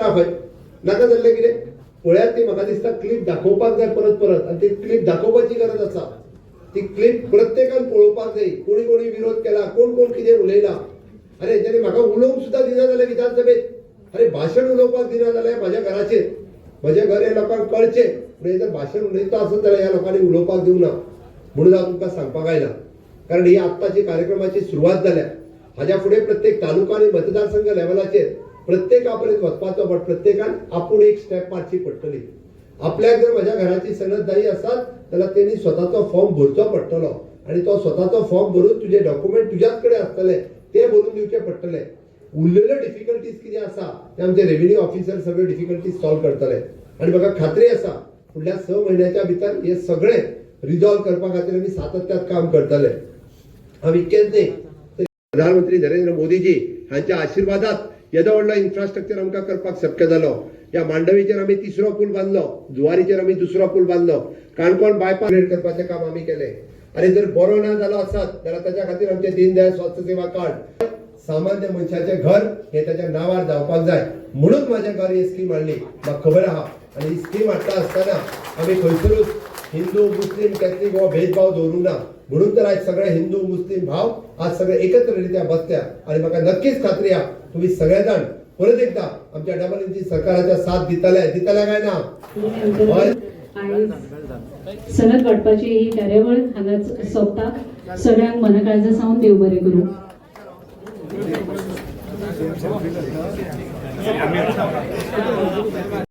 नाका खंय नाका जाल्लें कितें पळयात ती म्हाका दिसता क्लिप दाखोवपाक जाय परत परत आनी ती क्लिप दाखोवपाची गरज आसा ती क्लिप प्रत्येकान पळोवपाक जाय कोणी कोणी विरोध केला कोण कोण कितें उलयला अरे हेच्यानी म्हाका उलोवंक सुद्दां दिना जाल्यार विधानसभेत अरे भाशण उलोवपाक दिना जाल्यार म्हाज्या घराचेर म्हजें घर हे लोकांक कळचें पूण हे जर भाशण उलयता आसत जाल्यार ह्या लोकांनी उलोवपाक दिवना म्हणून हांव तुमकां सांगपाक आयला कारण ही आत्ताची कार्यक्रमाची सुरवात जाल्या हाज्या फुडें प्रत्येक तालुका आनी मतदारसंघ लेवलाचेर प्रत्येका पर्यंत वचपाचो बट प्रत्येकान आपूण एक स्टेप मारची पडटली आपल्याक जर म्हज्या घराची सनद जायी आसात जाल्यार तेणी स्वताचो फॉर्म भरचो पडटलो आनी तो स्वताचो फॉर्म भरून तुजे डॉक्युमेंट तुज्याच कडेन आसतले ते भरून दिवचे पडटले उरलेल्यो डिफिकल्टीज कितें आसा ते आमचे रेव्हेन्यू ऑफिसर सगळे डिफिकल्टीज सॉल्व करतले आनी म्हाका खात्री आसा फुडल्या 6 म्हयन्याच्या भितर हे सगळे रिजॉल्व करपा खातीर आमी सातत्यात काम करतले हांव इतकेंच न्ही प्रधानमंत्री नरेंद्र मोदीजी हांच्या आशिर्वादात येदो व्हडलो इन्फ्रास्ट्रक्चर आमकां करपाक शक्य जालो या मांडवीचेर आमी 3रो पूल बांदलो जुवारीचेर आमी 2रो पूल बांदलो काणकोण बायपास करपाचें काम आमी केलें आनी जर बरो ना जालो आसत जाल्यार ताच्या खातीर आमचे दीनदयाळ स्वास्थ्य सेवा कार्ड सामान्य मनशाचें घर हे त्याच्या नावार जावपाक जाय म्हणून माझ्या घर ही स्कीम हाडली म्हाका खबर आहा आनी ही स्कीम हाडटा आसतना आमी खंयसरूच हिंदू मुस्लिम कॅथलीक हो भेदभाव दवरूंक ना म्हणून तर आज सगळे हिंदू मुस्लिम भाव आज सगळे एकत्ररित्या बसल्या आणि म्हाका नक्कीच खात्री आहा तुम्ही सगळे जाण परत एकदा आमच्या डबल इंजिन सरकाराच्या साथ दितले काय ना सनद वाटपाची ही कार्यावळ हांगाच सोंपता सगळ्यांक मनकाळजा सावन देव बरें करूं